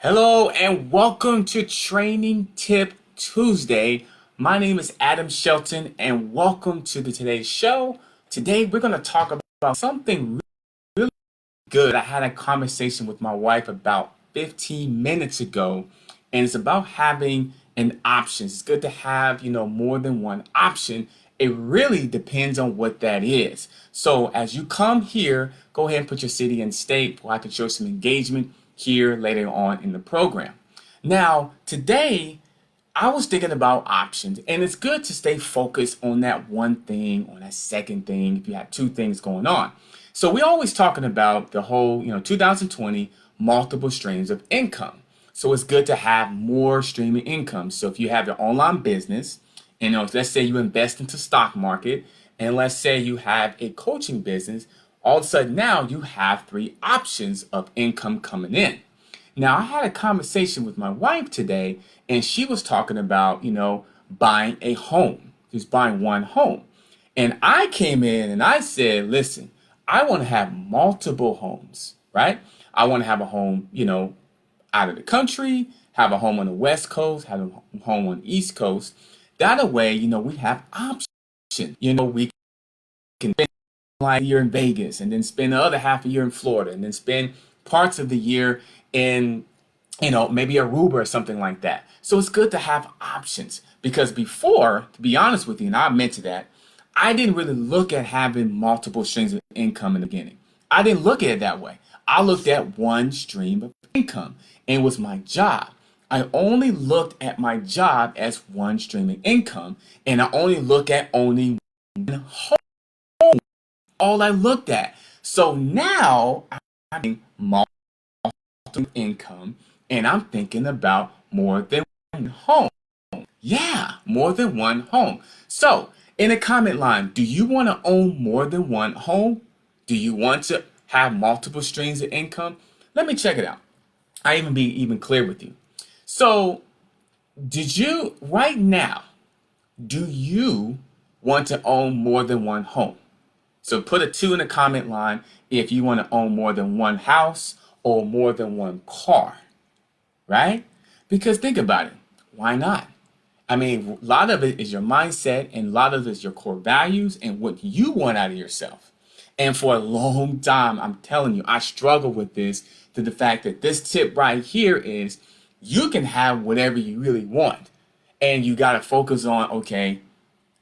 Hello and welcome to Training Tip Tuesday. My name is Adam Shelton and welcome to today's show. Today we're going to talk about something really good. I had a conversation with my wife about 15 minutes ago, and it's about having an option. It's good to have, more than one option. It really depends on what that is. So as you come here, go ahead and put your city and state where I can show some engagement here later on in the program. Now, today I was thinking about options, and it's good to stay focused on that one thing, on that second thing, if you have two things going on. So we're always talking about the whole, 2020 multiple streams of income. So it's good to have more streaming income. So if you have your online business, and let's say you invest into stock market, and let's say you have a coaching business, all of a sudden now you have three options of income coming in. Now, I had a conversation with my wife today, and she was talking about, buying a home, just buying one home. And I came in and I said, listen, I want to have multiple homes, right? I want to have a home, out of the country, have a home on the West Coast, have a home on the East Coast. That way, we have options. We can spend like a year in Vegas and then spend the other half a year in Florida and then spend parts of the year in, maybe Aruba or something like that. So it's good to have options because before, to be honest with you, and I mentioned that, I didn't really look at having multiple streams of income in the beginning. I didn't look at it that way. I looked at one stream of income, and it was my job. I only looked at my job as one stream of income, and I only look at only one home. All I looked at. So now I'm having multiple income, and I'm thinking about more than one home. Yeah, more than one home. So in the comment line, do you want to own more than one home? Do you want to have multiple streams of income? Let me check it out. I even be even clear with you. So did you right now, do you want to own more than one home? So put a 2 in the comment line if you want to own more than one house or more than one car, right? Because think about it. Why not? I mean, a lot of it is your mindset and a lot of it is your core values and what you want out of yourself. And for a long time, I'm telling you, I struggle with this to the fact that this tip right here is you can have whatever you really want. And you got to focus on, okay,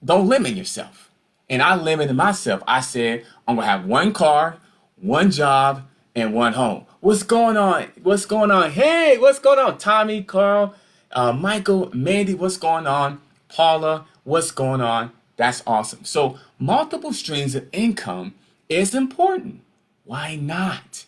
don't limit yourself. And I limited myself. I said, I'm going to have one car, one job, and one home. What's going on? What's going on? Hey, what's going on? Tommy, Carl, Michael, Mandy, what's going on? Paula, what's going on? That's awesome. So multiple streams of income is important. Why not?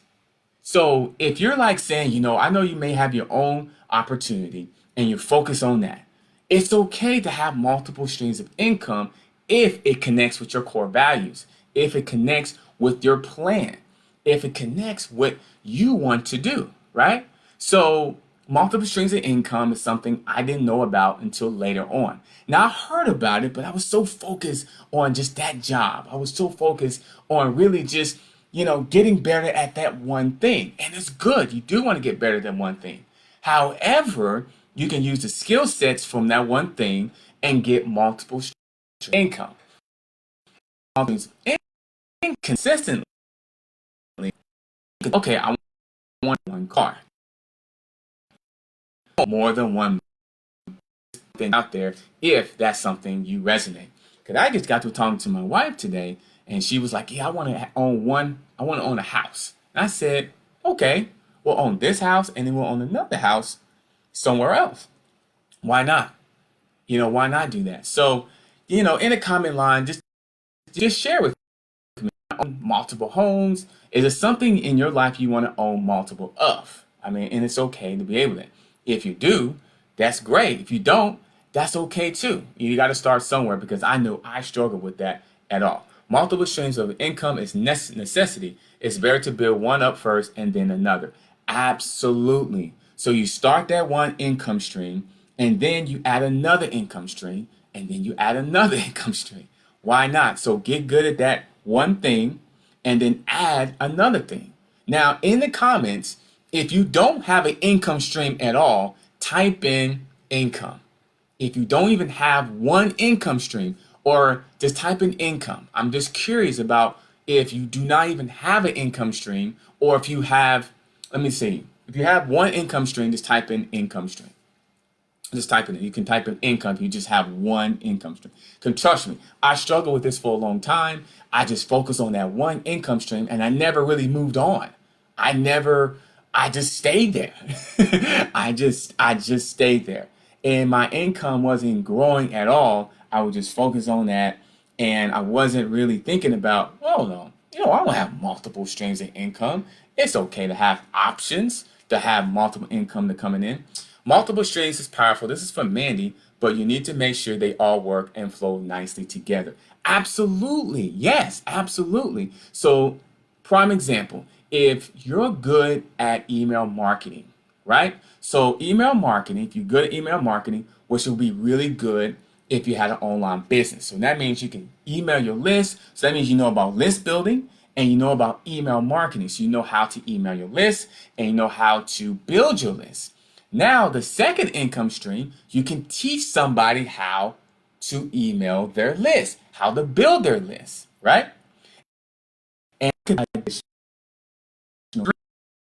So if you're like saying, I know you may have your own opportunity and you focus on that. It's okay to have multiple streams of income if it connects with your core values, if it connects with your plan, if it connects what you want to do, right? So multiple streams of income is something I didn't know about until later on. Now I heard about it, but I was so focused on just that job. I was so focused on really just, getting better at that one thing. And it's good. You do want to get better than one thing. However, you can use the skill sets from that one thing and get multiple streams of income. Consistently. Okay, I want one car. More than one thing out there if that's something you resonate. Because I just got to talking to my wife today and she was like, yeah, I want to own a house. And I said, okay, we'll own this house and then we'll own another house somewhere else. Why not? Why not do that? So, in the comment line, just share with me. Own multiple homes. Is it something in your life you want to own multiple of? I mean, and it's okay to be able to. If you do, that's great. If you don't, that's okay too. You got to start somewhere because I know I struggle with that at all. Multiple streams of income is necessity. It's better to build one up first and then another. Absolutely. So you start that one income stream and then you add another income stream and then you add another income stream. Why not? So get good at that one thing and then add another thing. Now, in the comments, If you don't have an income stream at all, type in income. If you don't even have one income stream, or just type in income. I'm just curious about if you do not even have an income stream, or if you have, let me see, if you have one income stream, just type in income stream. Just type in it. You can type in income if you just have one income stream. Because trust me, I struggled with this for a long time. I just focused on that one income stream and I never really moved on. I never, I just stayed there. I just stayed there. And my income wasn't growing at all. I would just focus on that and I wasn't really thinking about, oh no, I don't have multiple streams of income. It's okay to have options, to have multiple income to coming in. Multiple streams is powerful. This is from Mandy, but you need to make sure they all work and flow nicely together. Absolutely. Yes, absolutely. So, prime example, if you're good at email marketing, right? So, email marketing, if you're good at email marketing, which will be really good if you had an online business. So, that means you can email your list. So, that means you know about list building and you know about email marketing. So, you know how to email your list and you know how to build your list. Now, the second income stream, you can teach somebody how to email their list, how to build their list, right? And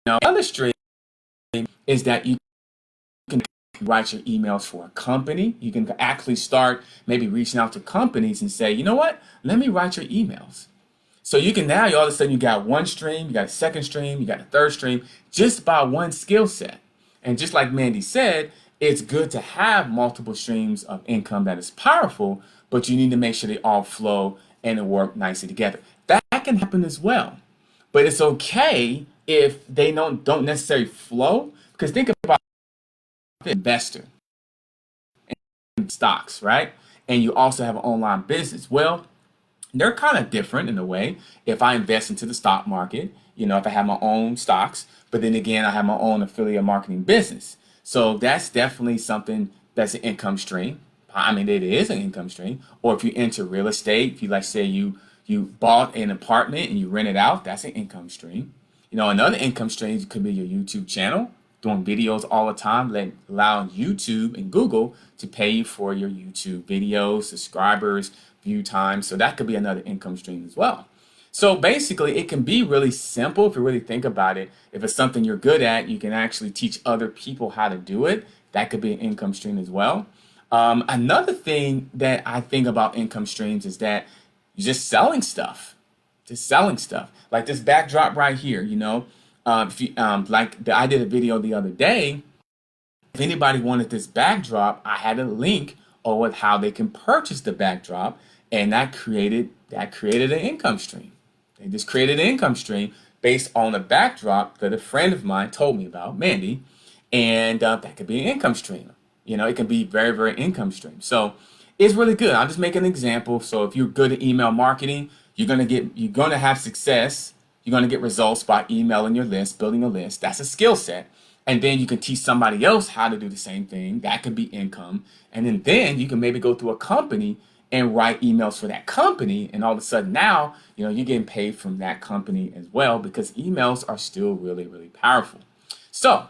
another stream is that you can write your emails for a company. You can actually start maybe reaching out to companies and say, you know what? Let me write your emails. So you can now, all of a sudden, you got one stream, you got a second stream, you got a third stream, just by one skill set. And just like Mandy said, it's good to have multiple streams of income that is powerful, but you need to make sure they all flow and work nicely together. That can happen as well. But it's okay if they don't necessarily flow, because think about the investor in stocks, right? And you also have an online business. Well, they're kind of different in a way. If I invest into the stock market, if I have my own stocks, but then again, I have my own affiliate marketing business. So that's definitely something that's an income stream. I mean, it is an income stream. Or if you enter real estate, if you like say you bought an apartment and you rent it out, that's an income stream. Another income stream could be your YouTube channel, doing videos all the time, allowing YouTube and Google to pay you for your YouTube videos, subscribers, view time. So that could be another income stream as well. So basically, it can be really simple if you really think about it. If it's something you're good at, you can actually teach other people how to do it. That could be an income stream as well. Another thing that I think about income streams is that you're just selling stuff. Like this backdrop right here, if you, I did a video the other day. If anybody wanted this backdrop, I had a link on how they can purchase the backdrop, and that created an income stream. They just created an income stream based on a backdrop that a friend of mine told me about, Mandy, and that could be an income stream. It can be very, very income stream. So it's really good. I'll just make an example. So if you're good at email marketing, you're gonna have success. You're gonna get results by emailing your list, building a list. That's a skill set. And then you can teach somebody else how to do the same thing. That could be income. And then you can maybe go through a company and write emails for that company. And all of a sudden now, you're getting paid from that company as well because emails are still really, really powerful. So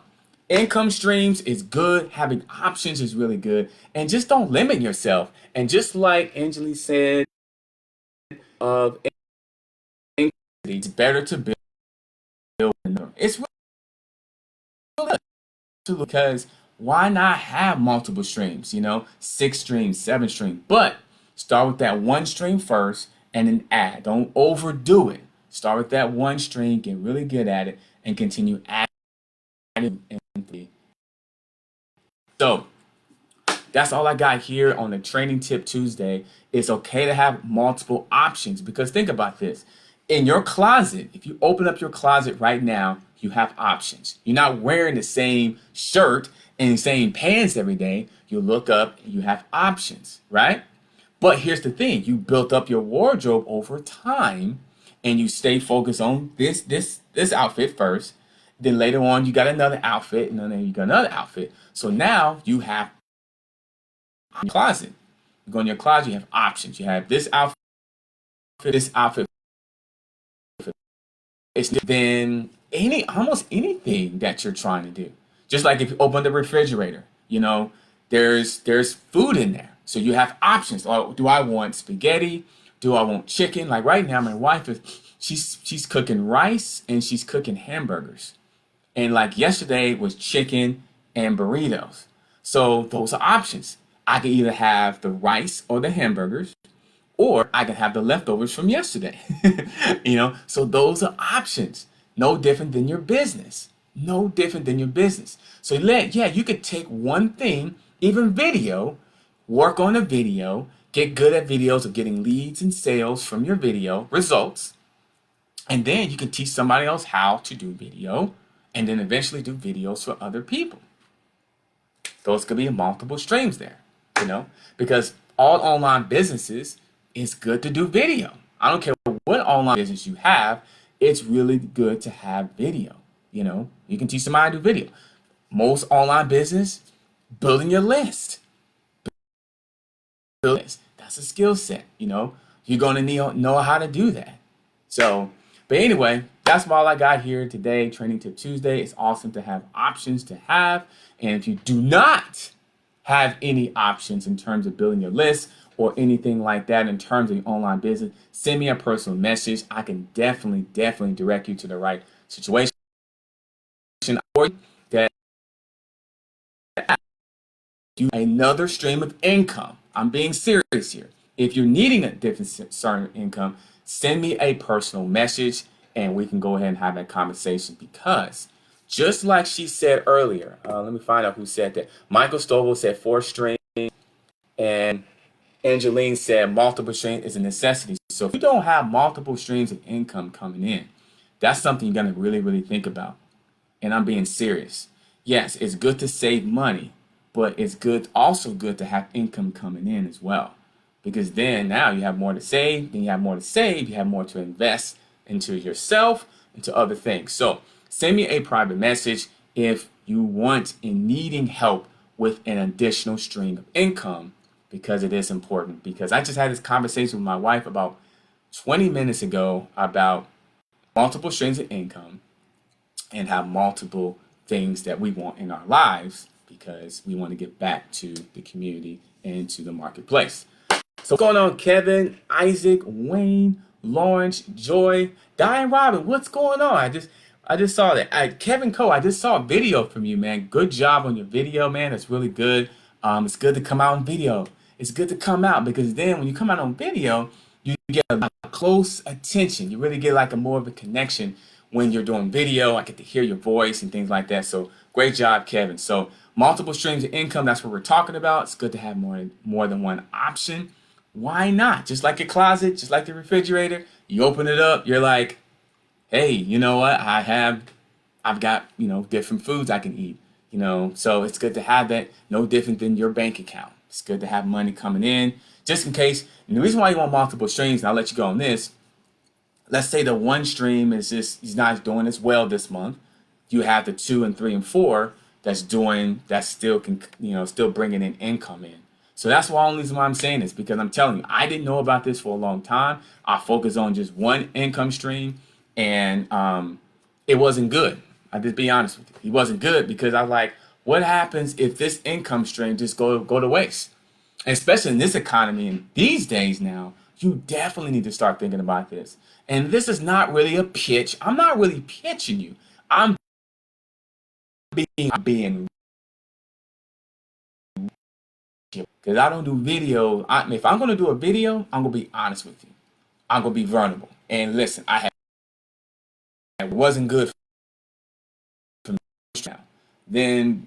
income streams is good. Having options is really good. And just don't limit yourself. And just like Angeli said, of income, it's better to build. It's really good because why not have multiple streams? 6 streams, 7 streams. But start with that one stream first and then add. Don't overdo it. Start with that one stream, get really good at it, and continue adding. So that's all I got here on the Training Tip Tuesday. It's okay to have multiple options because think about this. In your closet, if you open up your closet right now, you have options. You're not wearing the same shirt and the same pants every day. You look up and you have options, right? But here's the thing, you built up your wardrobe over time and you stay focused on this outfit first. Then later on you got another outfit and then you got another outfit. So now you have your closet. You go in your closet, you have options. You have this outfit. It's almost anything that you're trying to do. Just like if you open the refrigerator, there's food in there. So you have options. Oh, do I want spaghetti? Do I want chicken? Like right now, my wife is she's cooking rice and she's cooking hamburgers. And like yesterday was chicken and burritos. So those are options. I can either have the rice or the hamburgers, or I can have the leftovers from yesterday. So those are options. No different than your business. No different than your business. So yeah, you could take one thing, even video, work on a video, get good at videos of getting leads and sales from your video results, and then you can teach somebody else how to do video, and then eventually do videos for other people. Those could be multiple streams there, because all online businesses, it's good to do video. I don't care what online business you have, it's really good to have video. You can teach somebody to do video. Most online business, building your list. That's a skill set, You're going to know how to do that. So, but anyway, that's all I got here today. Training Tip Tuesday. It's awesome to have options to have. And if you do not have any options in terms of building your list or anything like that in terms of your online business, send me a personal message. I can definitely direct you to the right situation or that you another stream of income. I'm being serious here. If you're needing a different certain income, send me a personal message and we can go ahead and have that conversation, because just like she said earlier, let me find out who said that. Michael Stovall said 4 streams, and Angeline said multiple streams is a necessity. So if you don't have multiple streams of income coming in, that's something you're going to really think about. And I'm being serious. Yes, it's good to save money, but it's also good to have income coming in as well. Because then now you have more to save, then you have more to save, you have more to invest into yourself, into other things. So send me a private message if you want and needing help with an additional stream of income, because it is important. Because I just had this conversation with my wife about 20 minutes ago about multiple streams of income and have multiple things that we want in our lives, because we want to get back to the community and to the marketplace. So what's going on, Kevin, Isaac, Wayne, Lawrence, Joy, Diane Robin? What's going on? I just saw that. Kevin Cole, I just saw a video from you, man. Good job on your video, man. It's really good. It's good to come out on video. It's good to come out, because then when you come out on video, you get a close attention. You really get like a more of a connection when you're doing video. I get to hear your voice and things like that. So great job, Kevin. So multiple streams of income, that's what we're talking about. It's good to have more than one option. Why not? Just like your closet, just like the refrigerator, you open it up, you're like, hey, you know what? I've got, different foods I can eat, so it's good to have that. No different than your bank account. It's good to have money coming in just in case. And the reason why you want multiple streams, and I'll let you go on this. Let's say the one stream he's not doing as well this month. You have the 2 and 3 and 4 that still can, still bringing in income in. So that's the only reason why I'm saying this, because I'm telling you, I didn't know about this for a long time. I focused on just one income stream, and it wasn't good. I'll just be honest with you. It wasn't good, because I was like, what happens if this income stream just go to waste? And especially in this economy and these days now, you definitely need to start thinking about this. And this is not really a pitch. I'm not really pitching you. I'm being because I don't do video. If I'm going to do a video, I'm going to be honest with you. I'm going to be vulnerable. And listen, it wasn't good for me now. Then,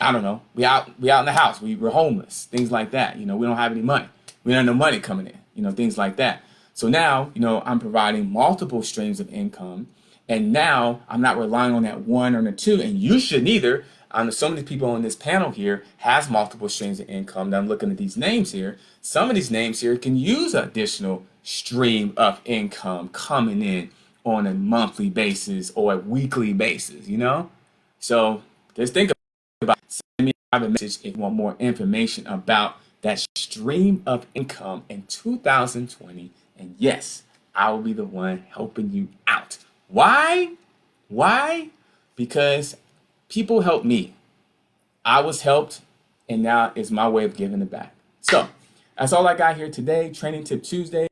I don't know, we out in the house. We're homeless, things like that. We don't have any money. We don't have no money coming in, things like that. So now, I'm providing multiple streams of income. And now I'm not relying on that one or the two. And you shouldn't either. I know some of the people on this panel here has multiple streams of income. Now I'm looking at these names here. Some of these names here can use an additional stream of income coming in on a monthly basis or a weekly basis, So just think about it. Send me a message if you want more information about that stream of income in 2020. And yes, I will be the one helping you out Why? Why? Because people helped me. I was helped, and now it's my way of giving it back. So that's all I got here today. Training Tip Tuesday.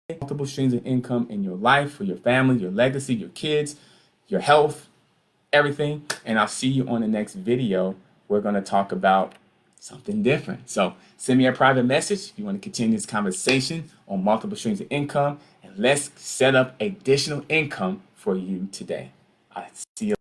Multiple streams of income in your life, for your family, your legacy, your kids, your health, everything. And I'll see you on the next video. We're going to talk about something different. So send me a private message if you want to continue this conversation on multiple streams of income, and let's set up additional income for you today. I see you.